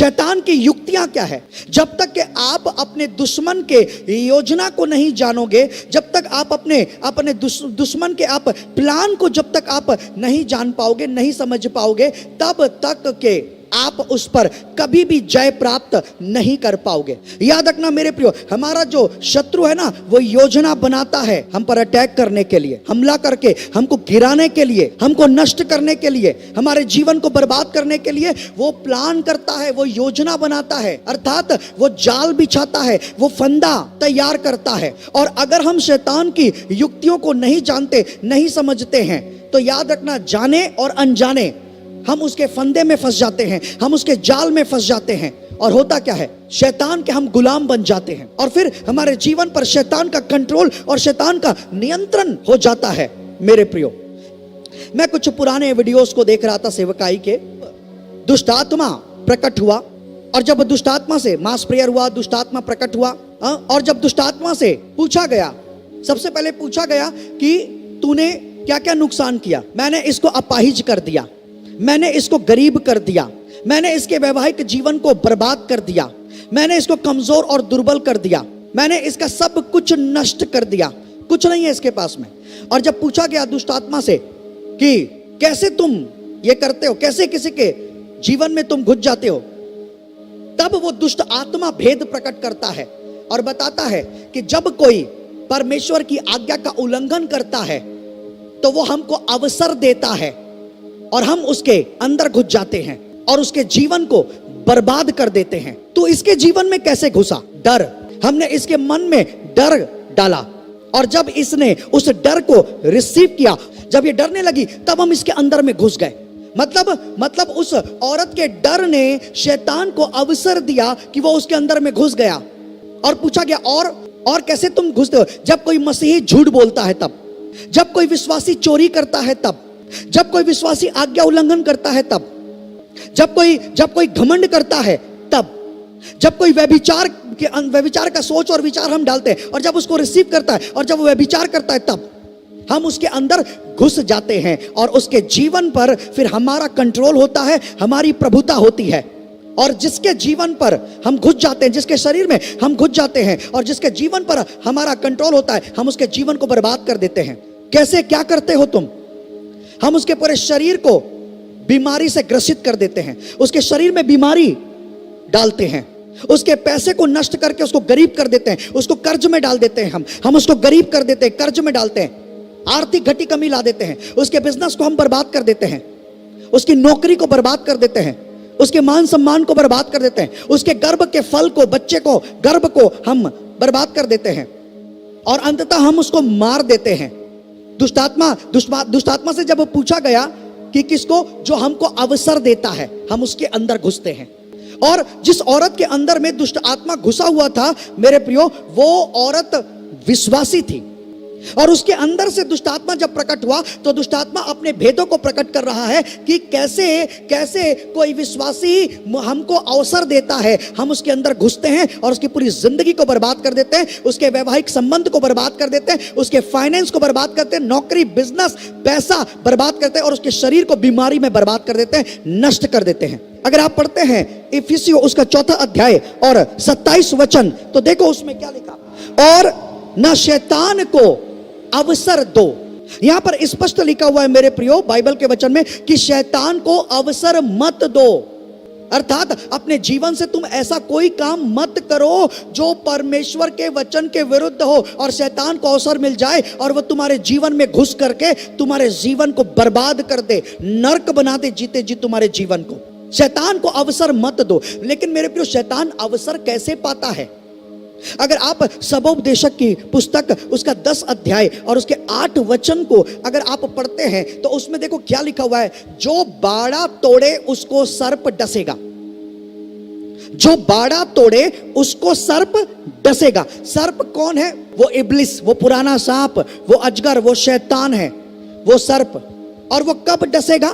शैतान की युक्तियां क्या है? जब तक कि आप अपने दुश्मन के योजना को नहीं जानोगे, जब तक आप अपने दुश्मन के आप प्लान को जब तक आप नहीं जान पाओगे, नहीं समझ पाओगे, तब तक के आप उस पर कभी भी जय प्राप्त नहीं कर पाओगे। याद रखना मेरे प्रियो, हमारा जो शत्रु है ना, वो योजना बनाता है हम पर अटैक करने के लिए, हमला करके हमको गिराने के लिए, हमको नष्ट करने के लिए, हमारे जीवन को बर्बाद करने के लिए वो प्लान करता है, वो योजना बनाता है, अर्थात वो जाल बिछाता है, वो फंदा तैयार करता है। और अगर हम शैतान की युक्तियों को नहीं जानते, नहीं समझते हैं, तो याद रखना, जाने और अनजाने हम उसके फंदे में फंस जाते हैं, हम उसके जाल में फंस जाते हैं। और होता क्या है, शैतान के हम गुलाम बन जाते हैं और फिर हमारे जीवन पर शैतान का कंट्रोल और शैतान का नियंत्रण हो जाता है। मेरे प्रियो, मैं कुछ पुराने वीडियोस को देख रहा था सेवकाई के। दुष्ट आत्मा प्रकट हुआ और जब दुष्ट आत्मा से मास प्रेयर हुआ, दुष्ट आत्मा प्रकट हुआ और जब दुष्ट आत्मा से पूछा गया, सबसे पहले पूछा गया कि तूने क्या क्या नुकसान किया। मैंने इसको अपाहिज कर दिया, मैंने इसको गरीब कर दिया, मैंने इसके वैवाहिक जीवन को बर्बाद कर दिया, मैंने इसको कमजोर और दुर्बल कर दिया, मैंने इसका सब कुछ नष्ट कर दिया, कुछ नहीं है इसके पास में। और जब पूछा गया दुष्ट आत्मा से कि कैसे तुम ये करते हो, कैसे किसी के जीवन में तुम घुस जाते हो, तब वो दुष्ट आत्मा भेद प्रकट करता है और बताता है कि जब कोई परमेश्वर की आज्ञा का उल्लंघन करता है तो वो हमको अवसर देता है और हम उसके अंदर घुस जाते हैं और उसके जीवन को बर्बाद कर देते हैं। तो इसके जीवन में कैसे घुसा? डर, हमने इसके मन में डर डाला और जब इसने उस डर को रिसीव किया, जब ये डरने लगी, तब हम इसके अंदर में घुस गए। मतलब उस औरत के डर ने शैतान को अवसर दिया कि वो उसके अंदर में घुस गया और पूछा गया और कैसे तुम घुसते हो? जब कोई मसीही झूठ बोलता है तब, जब कोई विश्वासी चोरी करता है तब, जब कोई विश्वासी आज्ञा उल्लंघन करता है तब, जब कोई घमंड करता है तब, जब कोई व्यभिचार का सोच और विचार हम डालते हैं और जब उसको रिसीव करता है और जब वो व्यभिचार करता है, तब हम उसके अंदर घुस जाते हैं और उसके जीवन पर फिर हमारा कंट्रोल होता है, हमारी प्रभुता होती है। और जिसके जीवन पर हम घुस जाते हैं, जिसके शरीर में हम घुस जाते हैं और जिसके जीवन पर हमारा कंट्रोल होता है, हम उसके जीवन को बर्बाद कर देते हैं। कैसे, क्या करते हो तुम? हम उसके पूरे शरीर को बीमारी से ग्रसित कर देते हैं, उसके शरीर में बीमारी डालते हैं, उसके पैसे को नष्ट करके उसको गरीब कर देते हैं, उसको कर्ज में डाल देते हैं, हम उसको गरीब कर देते हैं, कर्ज में डालते हैं, आर्थिक घटी कमी ला देते हैं, उसके बिजनेस को हम बर्बाद कर देते हैं, उसकी नौकरी को बर्बाद कर देते हैं, उसके मान सम्मान को बर्बाद कर देते हैं, उसके गर्भ के फल को, बच्चे को, गर्भ को हम बर्बाद कर देते हैं और अंततः हम उसको मार देते हैं। दुष्ट आत्मा से जब पूछा गया कि किसको? जो हमको अवसर देता है, हम उसके अंदर घुसते हैं। और जिस औरत के अंदर में दुष्ट आत्मा घुसा हुआ था मेरे प्रियो, वो औरत विश्वासी थी और उसके अंदर से दुष्ट आत्मा जब प्रकट हुआ तो दुष्ट आत्मा अपने भेदों को प्रकट कर रहा है कि कैसे कोई विश्वासी हमको अवसर देता है, हम उसके अंदर घुसते हैं और उसकी पूरी जिंदगी को बर्बाद कर देते हैं, उसके वैवाहिक संबंध को बर्बाद कर देते हैं, उसके फाइनेंस को बर्बाद करते हैं, नौकरी, बिजनेस, पैसा बर्बाद करते हैं और उसके शरीर को बीमारी में बर्बाद कर देते हैं, नष्ट कर देते हैं। अगर आप पढ़ते हैं इफिसियों उसका 4 अध्याय और 27 वचन, तो देखो उसमें क्या लिखा, और न शैतान को अवसर दो। यहां पर स्पष्ट लिखा हुआ है मेरे प्रियो बाइबल के वचन में कि शैतान को अवसर मत दो, अर्थात अपने जीवन से तुम ऐसा कोई काम मत करो जो परमेश्वर के वचन के विरुद्ध हो और शैतान को अवसर मिल जाए और वह तुम्हारे जीवन में घुस करके तुम्हारे जीवन को बर्बाद कर दे, नर्क बना दे जीते जी तुम्हारे जीवन को। शैतान को अवसर मत दो। लेकिन मेरे प्रियो, शैतान अवसर कैसे पाता है? अगर आप सबोपदेशक की पुस्तक उसका 10 अध्याय और उसके 8 वचन को अगर आप पढ़ते हैं तो उसमें देखो क्या लिखा हुआ है, जो बाड़ा तोड़े उसको सर्प डसेगा, जो बाड़ा तोड़े उसको सर्प डसेगा। सर्प कौन है? वो इब्लिस, वो पुराना सांप, वो अजगर, वो शैतान है, वो सर्प। और वो कब डसेगा?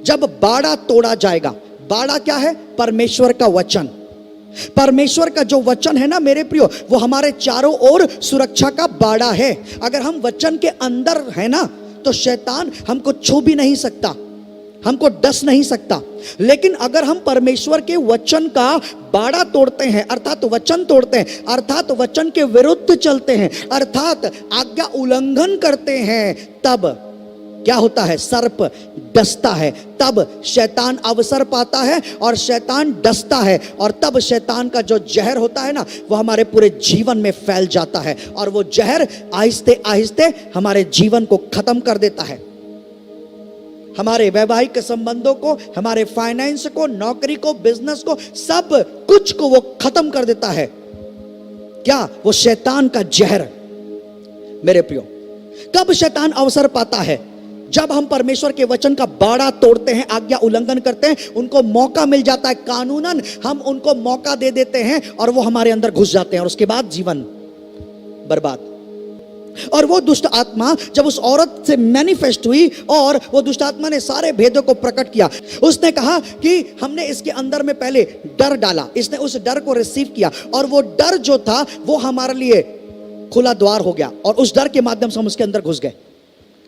जब बाड़ा तोड़ा जाएगा। बाड़ा क्या है? परमेश्वर का वचन। परमेश्वर का जो वचन है ना मेरे प्रियो, वो हमारे चारों ओर सुरक्षा का बाड़ा है। अगर हम वचन के अंदर है ना तो शैतान हमको छू भी नहीं सकता, हमको डस नहीं सकता। लेकिन अगर हम परमेश्वर के वचन का बाड़ा तोड़ते हैं, अर्थात वचन तोड़ते हैं, अर्थात वचन के विरुद्ध चलते हैं, अर्थात आज्ञा उल्लंघन करते हैं, तब क्या होता है? सर्प डसता है, तब शैतान अवसर पाता है और शैतान डसता है, और तब शैतान का जो जहर होता है ना, वो हमारे पूरे जीवन में फैल जाता है, और वो जहर आहिस्ते आहिस्ते हमारे जीवन को खत्म कर देता है। हमारे वैवाहिक संबंधों को, हमारे फाइनेंस को, नौकरी को, बिजनेस को, सब कुछ को वो खत्म कर देता है। क्या? वो शैतान का जहर। मेरे प्रियो, कब शैतान अवसर पाता है? जब हम परमेश्वर के वचन का बाड़ा तोड़ते हैं, आज्ञा उल्लंघन करते हैं, उनको मौका मिल जाता है, कानूनन हम उनको मौका दे देते हैं और वो हमारे अंदर घुस जाते हैं, और उसके बाद जीवन बर्बाद। और वो दुष्ट आत्मा जब उस औरत से मैनिफेस्ट हुई और वो दुष्ट आत्मा ने सारे भेदों को प्रकट किया, उसने कहा कि हमने इसके अंदर में पहले डर डाला, इसने उस डर को रिसीव किया, और वो डर जो था वो हमारे लिए खुला द्वार हो गया, और उस डर के माध्यम से हम उसके अंदर घुस गए।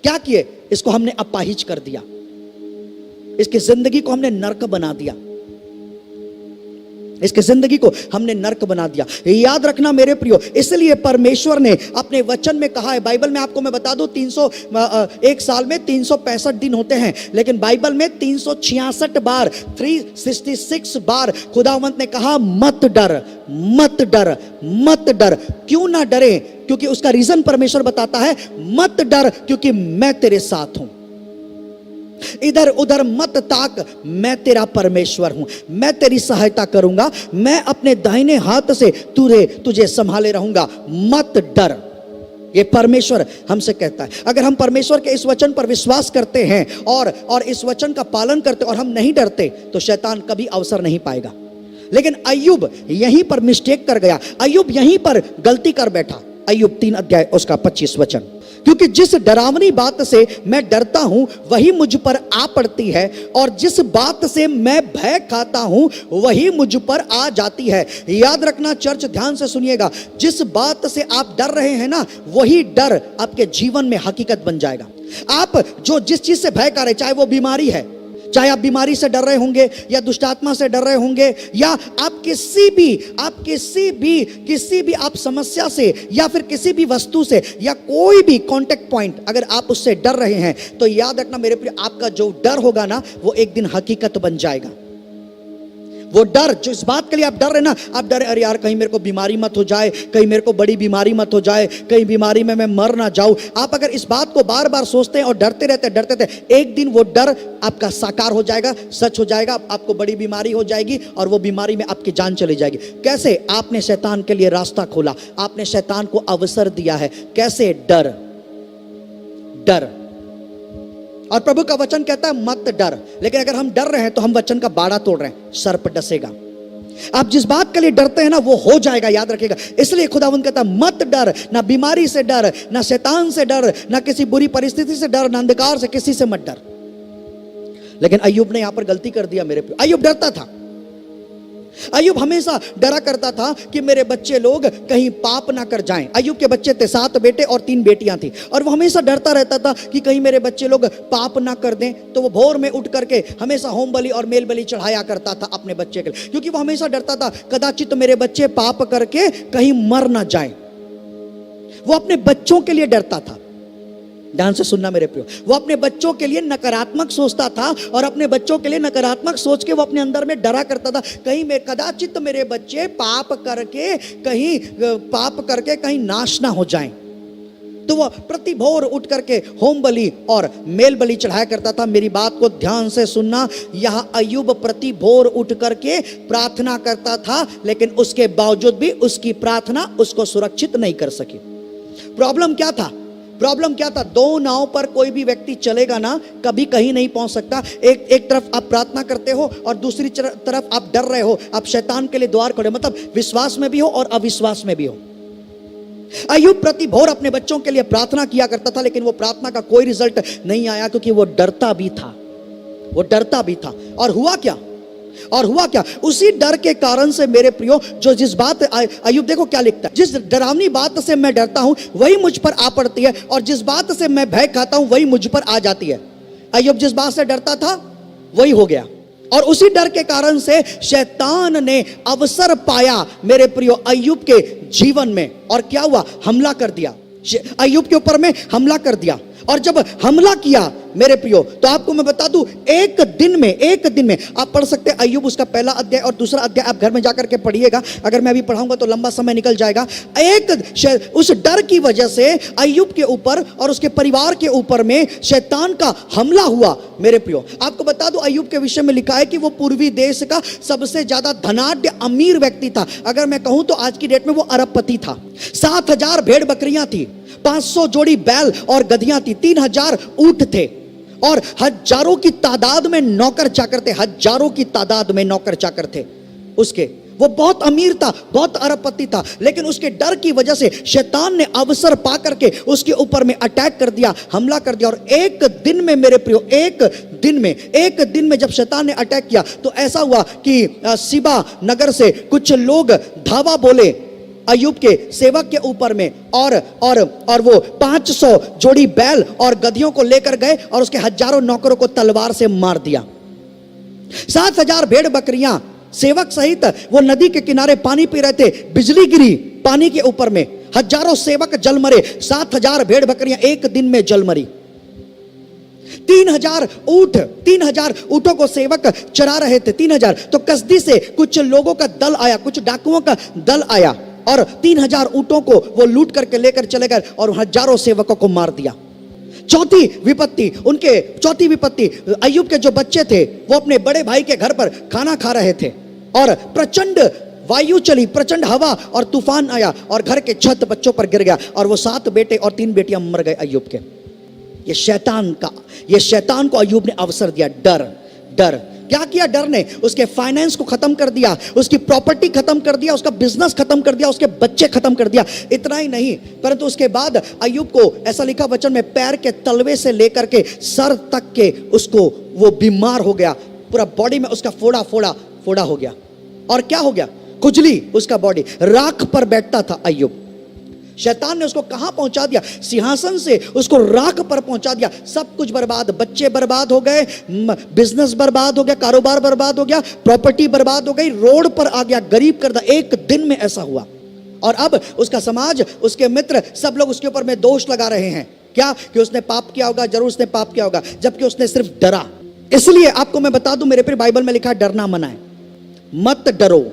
क्या किए? इसको हमने अपाहिज कर दिया, इसकी जिंदगी को हमने नर्क बना दिया, इसकी जिंदगी को हमने नर्क बना दिया। याद रखना मेरे प्रियो, इसलिए परमेश्वर ने अपने वचन में कहा है, बाइबल में आपको मैं बता दूं, 1 साल में 365 दिन होते हैं, लेकिन बाइबल में 366 बार, 366 बार खुदावंत ने कहा मत डर, मत डर, मत डर। क्यों ना डरे? क्योंकि उसका रीजन परमेश्वर बताता है, मत डर क्योंकि मैं तेरे साथ हूं। इधर उधर मत ताक, मैं तेरा परमेश्वर हूं, मैं तेरी सहायता करूंगा, मैं अपने दाहिने हाथ से तुझे संभाले रहूंगा, मत डर। ये परमेश्वर हमसे कहता है। अगर हम परमेश्वर के इस वचन पर विश्वास करते हैं और इस वचन का पालन करते और हम नहीं डरते, तो शैतान कभी अवसर नहीं पाएगा। लेकिन अय्यूब यहीं पर मिस्टेक कर गया, अय्यूब यहीं पर गलती कर बैठा। अय्यूब 3 अध्याय उसका 25 वचन, क्योंकि जिस डरावनी बात से मैं डरता हूं वही मुझ पर आ पड़ती है, और जिस बात से मैं भय खाता हूं वही मुझ पर आ जाती है। याद रखना चर्च, ध्यान से सुनिएगा, जिस बात से आप डर रहे हैं ना, वही डर आपके जीवन में हकीकत बन जाएगा। आप जिस चीज से भय कर रहे, चाहे वो बीमारी है, चाहे आप बीमारी से डर रहे होंगे, या दुष्टात्मा से डर रहे होंगे, या आप किसी भी आप समस्या से, या फिर किसी भी वस्तु से, या कोई भी कांटेक्ट पॉइंट अगर आप उससे डर रहे हैं, तो याद रखना मेरे प्रिय, आपका जो डर होगा ना, वो एक दिन हकीकत बन जाएगा। वो डर, जो इस बात के लिए आप डर रहे ना, आप डर, अरे यार कहीं मेरे को बीमारी मत हो जाए, कहीं मेरे को बड़ी बीमारी मत हो जाए, कहीं बीमारी में मैं मर ना जाऊं। आप अगर इस बात को बार बार सोचते हैं और डरते रहते, एक दिन वो डर आपका साकार हो जाएगा, सच हो जाएगा, आपको बड़ी बीमारी हो जाएगी और वो बीमारी में आपकी जान चली जाएगी। कैसे? आपने शैतान के लिए रास्ता खोला, आपने शैतान को अवसर दिया है। कैसे? डर। और प्रभु का वचन कहता है मत डर, लेकिन अगर हम डर रहे हैं तो हम वचन का बाड़ा तोड़ रहे हैं, सर्प डसेगा। आप जिस बात के लिए डरते हैं ना, वो हो जाएगा, याद रखिएगा। इसलिए खुदावंद कहता है मत डर, ना बीमारी से डर, ना शैतान से डर, ना किसी बुरी परिस्थिति से डर, ना अंधकार से, किसी से मत डर। लेकिन अय्यूब ने यहां पर गलती कर दिया मेरे पे। अय्यूब डरता था, अय्यूब हमेशा डरा करता था कि मेरे बच्चे लोग कहीं पाप ना कर जाएं। अय्यूब के बच्चे थे, 7 बेटे और 3 बेटियां थी, और वो हमेशा डरता रहता था कि कहीं मेरे बच्चे लोग पाप ना कर दें। तो वो भोर में उठ करके हमेशा होम बलि और मेल बलि चढ़ाया करता था अपने बच्चे के लिए, क्योंकि वो हमेशा डरता था कदाचित मेरे बच्चे पाप करके कहीं मर ना जाएं। वो अपने बच्चों के लिए डरता था। ध्यान से सुनना मेरे प्रियो, वो अपने बच्चों के लिए नकारात्मक सोचता था, और अपने बच्चों के लिए नकारात्मक सोच के वो अपने अंदर में डरा करता था, कहीं कदाचित मेरे बच्चे पाप करके कहीं नाश ना हो जाएं। तो वो प्रति भोर उठ करके होम बलि और मेल बलि चढ़ाया करता था। मेरी बात को ध्यान से सुनना, यह अय्यूब प्रति भोर उठ करके प्रार्थना करता था, लेकिन उसके बावजूद भी उसकी प्रार्थना उसको सुरक्षित नहीं कर सकी। प्रॉब्लम क्या था? 2 नाव पर कोई भी व्यक्ति चलेगा ना, कभी कहीं नहीं पहुंच सकता। एक तरफ आप प्रार्थना करते हो और दूसरी तरफ आप डर रहे हो, आप शैतान के लिए द्वार खोले, मतलब विश्वास में भी हो और अविश्वास में भी हो। अय्यूब प्रति भोर अपने बच्चों के लिए प्रार्थना किया करता था, लेकिन वो प्रार्थना का कोई रिजल्ट नहीं आया, क्योंकि वो डरता भी था। और हुआ क्या? उसी डर के कारण से मेरे प्रियो, जिस बात अय्यूब देखो क्या लिखता है, जिस डरावनी बात से मैं डरता हूं वही मुझ पर आ पड़ती है, और जिस बात से मैं भय खाता हूं वही मुझ पर आ जाती है। अय्यूब जिस बात से डरता था वही हो गया। और उसी डर के कारण से शैतान ने अवसर पाया मेरे प्रियो अय्यूब के जीवन में, और क्या हुआ, हमला कर दिया अय्यूब के ऊपर में, हमला कर दिया। और जब हमला किया मेरे प्रियो, तो आपको मैं बता दूं, एक दिन में आप पढ़ सकते हैं अय्यूब उसका पहला अध्याय और दूसरा अध्याय, आप घर में जाकर के पढ़िएगा। अगर मैं अभी पढ़ाऊंगा तो लंबा समय निकल जाएगा। उस डर की वजह से अय्यूब के ऊपर और उसके परिवार के ऊपर में शैतान का हमला हुआ मेरे प्रियो। आपको बता दूं, अय्यूब के विषय में लिखा है कि वो पूर्वी देश का सबसे ज्यादा धनाढ्य अमीर व्यक्ति था। अगर मैं कहूं तो आज की डेट में वो अरबपति था। 7,000 भेड़ बकरियां थी, 500 जोड़ी बैल और गधियां थी, 3,000 ऊंट थे, और हजारों की तादाद में नौकर चाकर थे, हजारों की तादाद में नौकर चाकर थे उसके। वो बहुत अमीर था, बहुत अरबपति था, लेकिन उसके डर की वजह से शैतान ने अवसर पा करके उसके ऊपर में अटैक कर दिया, हमला कर दिया। और एक दिन में मेरे प्रियो, एक दिन में जब शैतान ने अटैक किया तो ऐसा हुआ कि सिबा नगर से कुछ लोग धावा बोले अय्यूब के सेवक के ऊपर में, और वो 500 जोड़ी बैल और गधियों को लेकर गए और उसके हजारों नौकरों को तलवार से मार दिया। 7,000 भेड़ बकरियां सेवक सहित वो नदी के किनारे पानी पी रहे थे, बिजली गिरी पानी के ऊपर में, हजारों सेवक जल मरे, 7,000 भेड़ बकरियां एक दिन में जल मरी। 3,000 ऊंटों को सेवक चरा रहे थे, 3,000। तो कसदी से कुछ लोगों का दल आया, कुछ डाकुओं का दल आया, और 3,000 ऊंटों को वो लूट करके लेकर चले गए और हजारों सेवकों को मार दिया। चौथी विपत्ति, अय्यूब के जो बच्चे थे वो अपने बड़े भाई के घर पर खाना खा रहे थे, और प्रचंड वायु चली, प्रचंड हवा और तूफान आया, और घर के छत बच्चों पर गिर गया, और वो 7 बेटे और 3 बेटियां मर गए अय्यूब के। ये शैतान को अय्यूब ने अवसर दिया। डर क्या किया? डर ने उसके फाइनेंस को खत्म कर दिया, उसकी प्रॉपर्टी खत्म कर दिया, उसका बिजनेस खत्म कर दिया, उसके बच्चे खत्म कर दिया। इतना ही नहीं, परंतु उसके बाद अय्यूब को ऐसा लिखा वचन में, पैर के तलवे से लेकर के सर तक के उसको वो बीमार हो गया, पूरा बॉडी में उसका फोड़ा हो गया। और क्या हो गया? खुजली उसका बॉडी, राख पर बैठता था अय्यूब। शैतान ने उसको कहां पहुंचा दिया? सिंहासन से उसको राख पर पहुंचा दिया। सब कुछ बर्बाद, बच्चे बर्बाद हो गए, बिजनेस बर्बाद हो गया, कारोबार बर्बाद हो गया, प्रॉपर्टी बर्बाद हो गई, रोड पर आ गया, गरीब कर दिया। एक दिन में ऐसा हुआ। और अब उसका समाज, उसके मित्र, सब लोग उसके ऊपर में दोष लगा रहे हैं। क्या? कि उसने पाप किया होगा, जरूर उसने पाप किया होगा, जबकि उसने सिर्फ डरा। इसलिए आपको मैं बता दूं मेरे प्रिय, बाइबल में लिखा है डरना मना है, मत डरो।